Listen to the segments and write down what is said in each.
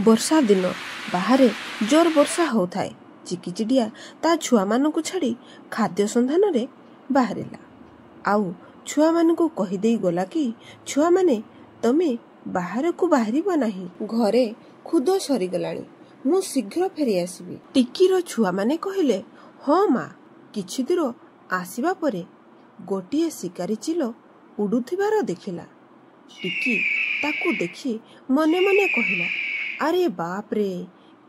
ବର୍ଷା ଦିନ ବାହାରେ ଜୋର ବର୍ଷା ହେଉଥାଏ। ଚିକିଚିଡ଼ିଆ ତା ଛୁଆମାନଙ୍କୁ ଛାଡ଼ି ଖାଦ୍ୟ ସନ୍ଧାନରେ ବାହାରିଲା। ଆଉ ଛୁଆମାନଙ୍କୁ କହିଦେଇ ଗଲା କି ଛୁଆମାନେ ତମେ ବାହାରକୁ ବାହାରିବ ନାହିଁ, ଘରେ ଖୁଦ ସରିଗଲାଣି, ମୁଁ ଶୀଘ୍ର ଫେରି ଆସିବି। ଟିକିର ଛୁଆମାନେ କହିଲେ, ହଁ ମା। କିଛି ଦୂର ଆସିବା ପରେ ଗୋଟିଏ ଶିକାରୀ ଚିଲ ଉଡ଼ୁଥିବାର ଦେଖିଲା। ଟିକି ତାକୁ ଦେଖି ମନେ ମନେ କହିଲା, ଆରେ ବାପରେ,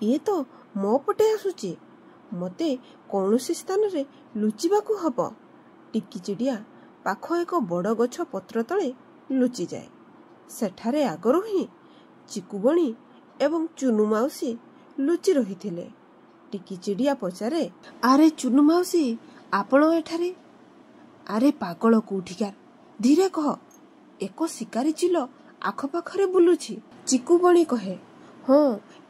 ଇଏ ତ ମୋ ପଟେ ଆସୁଛି, ମୋତେ କୌଣସି ସ୍ଥାନରେ ଲୁଚିବାକୁ ହବ। ଟିକିଚିଡ଼ିଆ ପାଖ ଏକ ବଡ଼ ଗଛ ପତ୍ର ତଳେ ଲୁଚିଯାଏ। ସେଠାରେ ଆଗରୁ ହିଁ ଚିକୁବଣି ଏବଂ ଚୁନୁ ମାଉସୀ ଲୁଚି ରହିଥିଲେ। ଟିକିଚିଡ଼ିଆ ପଚାରେ, ଆରେ ଚୁନୁ ମାଉସୀ, ଆପଣ ଏଠାରେ? ଆରେ ପାଗଳ କୋଉଠିକାର, ଧୀରେ କହ, ଏକ ଶିକାରୀ ଚିଲ ଆଖପାଖରେ ବୁଲୁଛି। ଚିକୁବଣି କହେ, ହଁ,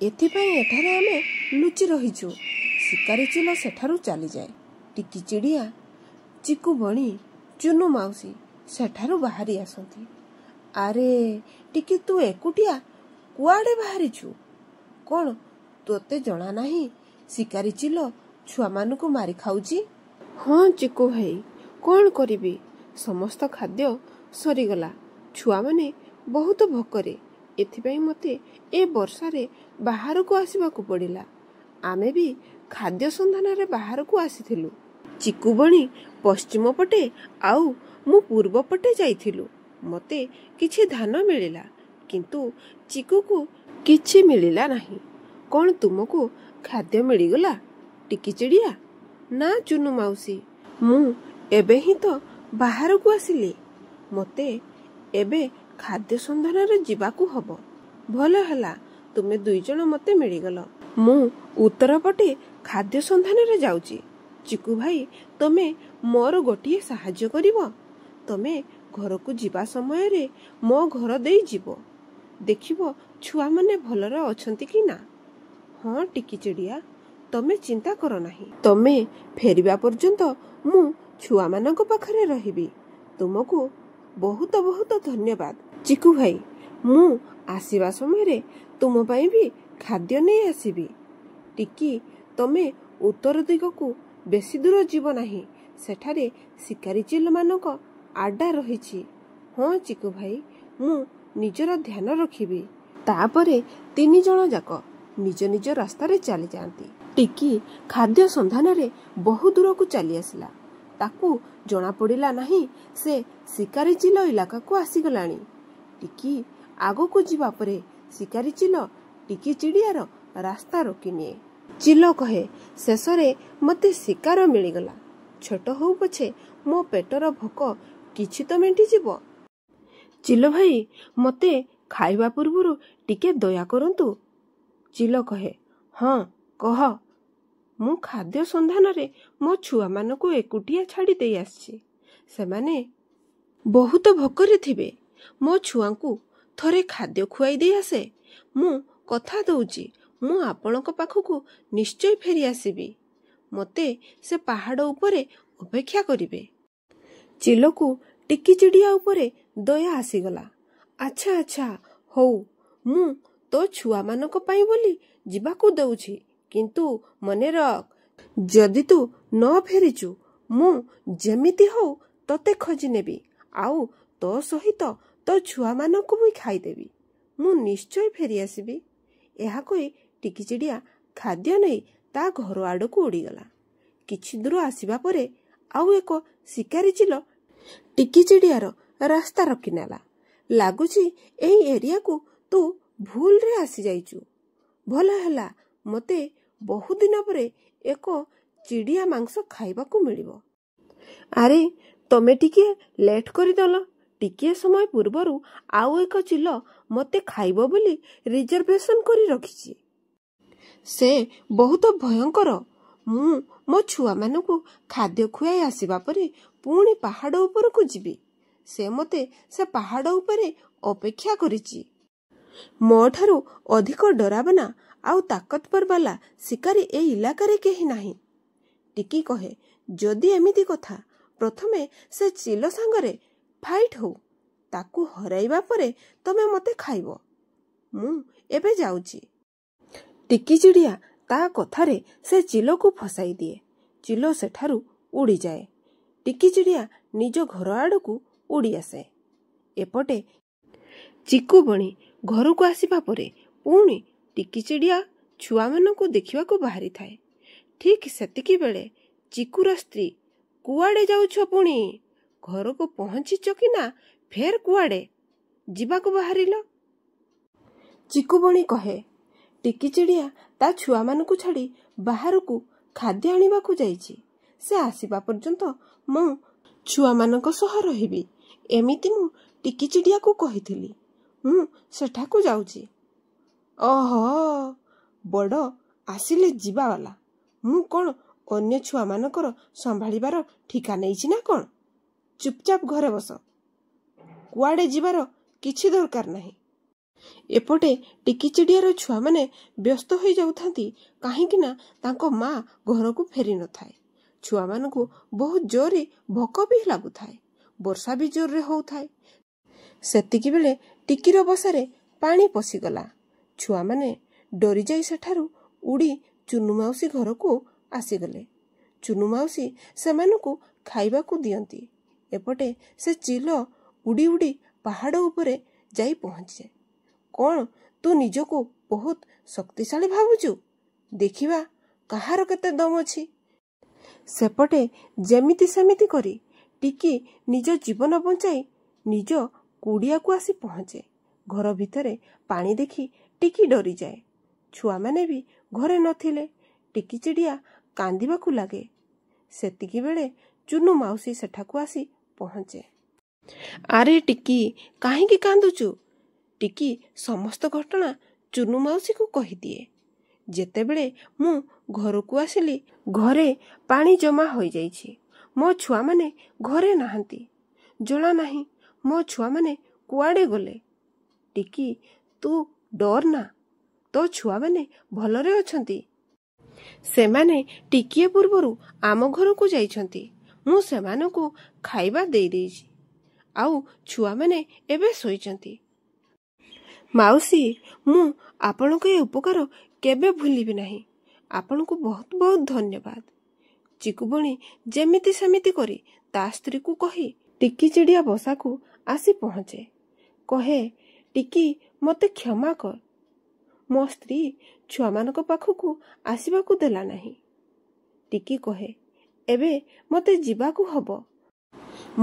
ଏଥିପାଇଁ ଏଠାରେ ଆମେ ଲୁଚି ରହିଛୁ। ଶିକାରୀ ଚିଲ ସେଠାରୁ ଚାଲିଯାଏ। ଟିକିଚିଡ଼ିଆ, ଚିକୁବଣି, ଚୁନୁ ମାଉସୀ ସେଠାରୁ ବାହାରି ଆସନ୍ତି। ଆରେ ଟିକି, ତୁ ଏକୁଟିଆ କୁଆଡ଼େ ବାହାରିଛୁ? କ'ଣ ତୋତେ ଜଣା ନାହିଁ ଶିକାରୀ ଚିଲ ଛୁଆମାନଙ୍କୁ ମାରି ଖାଉଛି? ହଁ ଚିକୁ ଭାଇ, କ'ଣ କରିବି, ସମସ୍ତ ଖାଦ୍ୟ ସରିଗଲା। ଛୁଆମାନେ ବହୁତ ଭୋକରେ, ଏଥିପାଇଁ ମୋତେ ଏ ବର୍ଷାରେ ବାହାରକୁ ଆସିବାକୁ ପଡ଼ିଲା। ଆମେ ବି ଖାଦ୍ୟ ସନ୍ଧାନରେ ବାହାରକୁ ଆସିଥିଲୁ। ଚିକୁବଣି ପଶ୍ଚିମ ପଟେ ଆଉ ମୁଁ ପୂର୍ବ ପଟେ ଯାଇଥିଲୁ। ମୋତେ କିଛି ଧାନ ମିଳିଲା, କିନ୍ତୁ ଚିକୁକୁ କିଛି ମିଳିଲା ନାହିଁ। କ'ଣ ତୁମକୁ ଖାଦ୍ୟ ମିଳିଗଲା? ଟିକିଚିଡ଼ିଆ, ନା ଚୁନୁ ମାଉସୀ, ମୁଁ ଏବେ ହିଁ ତ ବାହାରକୁ ଆସିଲି। ମୋତେ ଏବେ ଖାଦ୍ୟ ସନ୍ଧାନରେ ଯିବାକୁ ହବ। ଭଲ ହେଲା, ତୁମେ ଦୁଇଜଣ ମୋତେ ମିଳିଗଲ। ମୁଁ ଉତ୍ତର ପଟେ ଖାଦ୍ୟ ସନ୍ଧାନରେ ଯାଉଛି। ଚିକୁ ଭାଇ, ତମେ ମୋର ଗୋଟିଏ ସାହାଯ୍ୟ କରିବ? ତମେ ଘରକୁ ଯିବା ସମୟରେ ମୋ ଘର ଦେଇ ଯିବ। ଦେଖିବ ଛୁଆମାନେ ଭଲରେ ଅଛନ୍ତି କି ନା। ହଁ ଟିକିଚିଡ଼ିଆ, ତମେ ଚିନ୍ତା କର ନାହିଁ। ତମେ ଫେରିବା ପର୍ଯ୍ୟନ୍ତ ମୁଁ ଛୁଆମାନଙ୍କ ପାଖରେ ରହିବି। ତୁମକୁ ବହୁତ ବହୁତ ଧନ୍ୟବାଦ। ଚିକୁ ଭାଇ, ମୁଁ ଆସିବା ସମୟରେ ତୁମ ପାଇଁ ବି ଖାଦ୍ୟ ନେଇ ଆସିବି। ଟିକି, ତମେ ଉତ୍ତର ଦିଗକୁ ବେଶୀ ଦୂର ଯିବ ନାହିଁ, ସେଠାରେ ଶିକାରୀ ଚିଲମାନଙ୍କ ଆଡ୍ଡା ରହିଛି। ହଁ ଚିକୁ ଭାଇ, ମୁଁ ନିଜର ଧ୍ୟାନ ରଖିବି। ତାପରେ ତିନି ଜଣ ଯାକ ନିଜ ନିଜ ରାସ୍ତାରେ ଚାଲିଯାଆନ୍ତି। ଟିକି ଖାଦ୍ୟ ସନ୍ଧାନରେ ବହୁ ଦୂରକୁ ଚାଲି ଆସିଲା। ତାକୁ ଜଣାପଡ଼ିଲା ନାହିଁ ସେ ଶିକାରୀ ଚିଲ ଇଲାକାକୁ ଆସିଗଲାଣି। ଟିକି ଆଗକୁ ଯିବା ପରେ ଶିକାରୀ ଚିଲ ଟିକିଚିଡ଼ିଆର ରାସ୍ତା ରୋକିନିଏ। ଚିଲ କହେ, ଶେଷରେ ମୋତେ ଶିକାର ମିଳିଗଲା। ଛୋଟ ହଉ ପଛେ ମୋ ପେଟର ଭୋକ କିଛି ତ ମେଣ୍ଟିଯିବ। ଚିଲ ଭାଇ, ମୋତେ ଖାଇବା ପୂର୍ବରୁ ଟିକେ ଦୟା କରନ୍ତୁ। ଚିଲ କହେ, ହଁ କହ। ମୁଁ ଖାଦ୍ୟ ସନ୍ଧାନରେ ମୋ ଛୁଆମାନଙ୍କୁ ଏକୁଟିଆ ଛାଡ଼ି ଦେଇ ଆସିଛି। ସେମାନେ ବହୁତ ଭୋକରେ ଥିବେ। ମୋ ଛୁଆଙ୍କୁ ଥରେ ଖାଦ୍ୟ ଖୁଆଇ ଦେଇ ଆସେ। ମୁଁ କଥା ଦଉଛି, ମୁଁ ଆପଣଙ୍କ ପାଖକୁ ନିଶ୍ଚୟ ଫେରି ଆସିବି। ମୋତେ ସେ ପାହାଡ଼ ଉପରେ ଅପେକ୍ଷା କରିବେ। ଚିଲକୁ ଟିକିଚିଡ଼ିଆ ଉପରେ ଦୟା ଆସିଗଲା। ଆଚ୍ଛା ଆଚ୍ଛା, ହଉ, ମୁଁ ତୋ ଛୁଆମାନଙ୍କ ପାଇଁ ବୋଲି ଯିବାକୁ ଦେଉଛି, କିନ୍ତୁ ମନେ ରଖ, ଯଦି ତୁ ନ ଫେରିଛୁ, ମୁଁ ଯେମିତି ହଉ ତୋତେ ଖୋଜି ନେବି, ଆଉ ତୋ ସହିତ ତୋ ଛୁଆମାନଙ୍କୁ ବି ଖାଇଦେବି। ମୁଁ ନିଶ୍ଚୟ ଫେରି ଆସିବି। ଏହା କହି ଟିକିଚିଡ଼ିଆ ଖାଦ୍ୟ ନେଇ ତା ଘର ଆଡ଼କୁ ଉଡ଼ିଗଲା। କିଛି ଦୂର ଆସିବା ପରେ ଆଉ ଏକ ଶିକାରୀ ଚିଲ ଟିକିଚିଡ଼ିଆର ରାସ୍ତା ରୋକିନେଲା। ଲାଗୁଛି ଏହି ଏରିଆକୁ ତୁ ଭୁଲରେ ଆସିଯାଇଛୁ। ଭଲ ହେଲା, ମୋତେ ବହୁଦିନ ପରେ ଏକ ଚିଡ଼ିଆ ମାଂସ ଖାଇବାକୁ ମିଳିବ। ଆରେ ତମେ ଟିକେ ଲେଟ୍ କରିଦେଲ। ଟିକିଏ ସମୟ ପୂର୍ବରୁ ଆଉ ଏକ ଚିଲ ମୋତେ ଖାଇବ ବୋଲି ରିଜର୍ଭେସନ କରି ରଖିଛି। ସେ ବହୁତ ଭୟଙ୍କର। ମୁଁ ମୋ ଛୁଆମାନଙ୍କୁ ଖାଦ୍ୟ ଖୁଆଇ ଆସିବା ପରେ ପୁଣି ପାହାଡ଼ ଉପରକୁ ଯିବି। ସେ ମୋତେ ସେ ପାହାଡ଼ ଉପରେ ଅପେକ୍ଷା କରିଛି। ମୋ ଠାରୁ ଅଧିକ ଡରାବନା ଆଉ ତାକତବର ବାଲା ଶିକାରୀ ଏ ଇଲାକାରେ କେହି ନାହିଁ। ଟିକି କହେ, ଯଦି ଏମିତି କଥା, ପ୍ରଥମେ ସେ ଚିଲ ସାଙ୍ଗରେ ଫାଇଟ୍ ହଉ। ତାକୁ ହରାଇବା ପରେ ତମେ ମୋତେ ଖାଇବ। ମୁଁ ଏବେ ଯାଉଛି। ଟିକି ଚିଡ଼ିଆ ତା କଥାରେ ସେ ଚିଲକୁ ଫସାଇ ଦିଏ। ଚିଲ ସେଠାରୁ ଉଡ଼ିଯାଏ। ଟିକି ଚିଡ଼ିଆ ନିଜ ଘର ଆଡ଼କୁ ଉଡ଼ି ଆସେ। ଏପଟେ ଚିକୁବଣି ଘରକୁ ଆସିବା ପରେ ପୁଣି ଟିକି ଚିଡ଼ିଆ ଛୁଆମାନଙ୍କୁ ଦେଖିବାକୁ ବାହାରିଥାଏ। ଠିକ୍ ସେତିକି ବେଳେ ଚିକୁର ସ୍ତ୍ରୀ, କୁଆଡ଼େ ଯାଉଛ ପୁଣି? ଘରକୁ ପହଞ୍ଚିଛ କି ନା ଫେର କୁଆଡ଼େ ଯିବାକୁ ବାହାରିଲ? ଚିକୁବଣି କହେ, ଟିକି ଚିଡ଼ିଆ ତା ଛୁଆମାନଙ୍କୁ ଛାଡ଼ି ବାହାରକୁ ଖାଦ୍ୟ ଆଣିବାକୁ ଯାଇଛି। ସେ ଆସିବା ପର୍ଯ୍ୟନ୍ତ ମୁଁ ଛୁଆମାନଙ୍କ ସହ ରହିବି। ଏମିତି ମୁଁ ଟିକି ଚିଡ଼ିଆକୁ କହିଥିଲି। ମୁଁ ସେଠାକୁ ଯାଉଛି। ଓହୋ, ବଡ଼ ଆସିଲେ ଯିବାବାଲା। ମୁଁ କ'ଣ ଅନ୍ୟ ଛୁଆମାନଙ୍କର ସମ୍ଭାଳିବାର ଠିକା ନେଇଛି ନା କ'ଣ? ଚୁପଚାପ ଘରେ ବସ। କୁଆଡ଼େ ଯିବାର କିଛି ଦରକାର ନାହିଁ। ଏପଟେ ଟିକି ଚିଡ଼ିଆର ଛୁଆମାନେ ବ୍ୟସ୍ତ ହୋଇଯାଉଥାନ୍ତି, କାହିଁକି ନା ତାଙ୍କ ମା ଘରକୁ ଫେରି ନଥାଏ। ଛୁଆମାନଙ୍କୁ ବହୁତ ଜୋରରେ ଭୋକ ବି ଲାଗୁଥାଏ। ବର୍ଷା ବି ଜୋରରେ ହେଉଥାଏ। ସେତିକିବେଳେ ଟିକିର ବସାରେ ପାଣି ପଶିଗଲା। ଛୁଆମାନେ ଡରିଯାଇ ସେଠାରୁ ଉଡ଼ି ଚୁନୁ ମାଉସୀ ଘରକୁ ଆସିଗଲେ। ଚୁନୁ ମାଉସୀ ସେମାନଙ୍କୁ ଖାଇବାକୁ ଦିଅନ୍ତି। ଏପଟେ ସେ ଚିଲ ଉଡ଼ି ଉଡ଼ି ପାହାଡ଼ ଉପରେ ଯାଇ ପହଞ୍ଚେ। କ'ଣ ତୁ ନିଜକୁ ବହୁତ ଶକ୍ତିଶାଳୀ ଭାବୁଛୁ? ଦେଖିବା କାହାର କେତେ ଦମ ଅଛି। ସେପଟେ ଯେମିତି ସେମିତି କରି ଟିକି ନିଜ ଜୀବନ ବଞ୍ଚାଇ ନିଜ କୁଡ଼ିଆକୁ ଆସି ପହଞ୍ଚେ। ଘର ଭିତରେ ପାଣି ଦେଖି ଟିକି ଡରିଯାଏ। ଛୁଆମାନେ ବି ଘରେ ନଥିଲେ। ଟିକି ଚିଡ଼ିଆ କାନ୍ଦିବାକୁ ଲାଗେ। ସେତିକିବେଳେ ଚୁନୁ ମାଉସୀ ସେଠାକୁ ଆସି ପହଞ୍ଚେ। ଆରେ ଟିକି, କାହିଁକି କାନ୍ଦୁଛୁ? ଟିକି ସମସ୍ତ ଘଟଣା ଚୁନୁ ମାଉସୀକୁ କହିଦିଏ। ଯେତେବେଳେ ମୁଁ ଘରକୁ ଆସିଲି, ଘରେ ପାଣି ଜମା ହୋଇଯାଇଛି। ମୋ ଛୁଆମାନେ ଘରେ ନାହାନ୍ତି। ଜଣା ନାହିଁ ମୋ ଛୁଆମାନେ କୁଆଡ଼େ ଗଲେ। ଟିକି, ତୁ ଡରନା। ତୋ ଛୁଆମାନେ ଭଲରେ ଅଛନ୍ତି। ସେମାନେ ଟିକିଏ ପୂର୍ବରୁ ଆମ ଘରକୁ ଯାଇଛନ୍ତି। ମୁଁ ସେମାନଙ୍କୁ ଖାଇବା ଦେଇଦେଇଛି। ଆଉ ଛୁଆମାନେ ଏବେ ଶୋଇଛନ୍ତି। ମାଉସୀ, ମୁଁ ଆପଣଙ୍କ ଏ ଉପକାର କେବେ ଭୁଲିବି ନାହିଁ। ଆପଣଙ୍କୁ ବହୁତ ବହୁତ ଧନ୍ୟବାଦ। ଚିକୁବଣି ଯେମିତି ସେମିତି କରି ତା ସ୍ତ୍ରୀକୁ କହି ଟିକି ଚିଡ଼ିଆ ବସାକୁ ଆସି ପହଞ୍ଚେ। କହେ, ଟିକି, ମୋତେ କ୍ଷମା କର। ମୋ ସ୍ତ୍ରୀ ଛୁଆମାନଙ୍କ ପାଖକୁ ଆସିବାକୁ ଦେଲା ନାହିଁ। ଟିକି କହେ, ଏବେ ମୋତେ ଯିବାକୁ ହବ।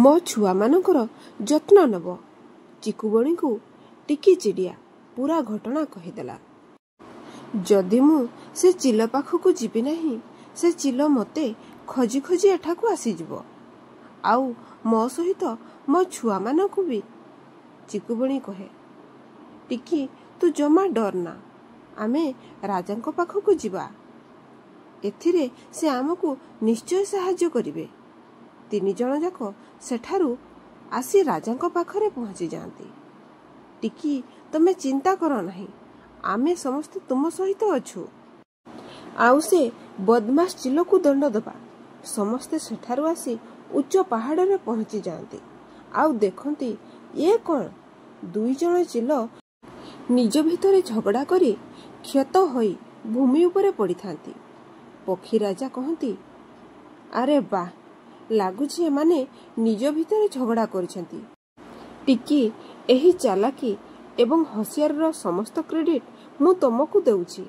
ମୋ ଛୁଆମାନଙ୍କର ଯତ୍ନ ନେବ। ଚିକୁବଣିକୁ ଟିକି ଚିଡ଼ିଆ ପୁରା ଘଟଣା କହିଦେଲା। ଯଦି ମୁଁ ସେ ଚିଲ ପାଖକୁ ଯିବି ନାହିଁ, ସେ ଚିଲ ମୋତେ ଖୋଜି ଖୋଜି ଏଠାକୁ ଆସିଯିବ। ଆଉ ମୋ ସହିତ ମୋ ଛୁଆମାନଙ୍କୁ ବି। ଚିକୁବଣି କହେ, ଟିକି, ତୁ ଜମା ଡରନା। ଆମେ ରାଜାଙ୍କ ପାଖକୁ ଯିବା। ଏଥିରେ ସେ ଆମକୁ ନିଶ୍ଚୟ ସାହାଯ୍ୟ କରିବେ। 3 ଜଣ ଯାକ ସେଠାରୁ ଆସି ରାଜାଙ୍କ ପାଖରେ ପହଞ୍ଚି ଯାଆନ୍ତି। ଟିକି, ତମେ ଚିନ୍ତା କର ନାହିଁ। ଆମେ ସମସ୍ତେ ତୁମ ସହିତ ଅଛୁ। ଆଉ ସେ ବଦମାସ ଚିଲକୁ ଦଣ୍ଡ ଦେବା। ସମସ୍ତେ ସେଠାରୁ ଆସି ଉଚ୍ଚ ପାହାଡ଼ରେ ପହଞ୍ଚି ଯାଆନ୍ତି। ଆଉ ଦେଖନ୍ତି, ଏ କ'ଣ? 2 ଜଣ ଚିଲ ନିଜ ଭିତରେ ଝଗଡ଼ା କରି କ୍ଷତ ହୋଇ ଭୂମି ଉପରେ ପଡ଼ିଥାନ୍ତି। ପକ୍ଷୀ ରାଜା କହନ୍ତି, ଆରେ ବାଃ, ଲାଗୁଛି ଏମାନେ ନିଜ ଭିତରେ ଝଗଡ଼ା କରିଛନ୍ତି। ଟିକି, ଏହି ଚାଲାକି ଏବଂ ହୁସିଆରର ସମସ୍ତ କ୍ରେଡିଟ୍ ମୁଁ ତମକୁ ଦେଉଛି।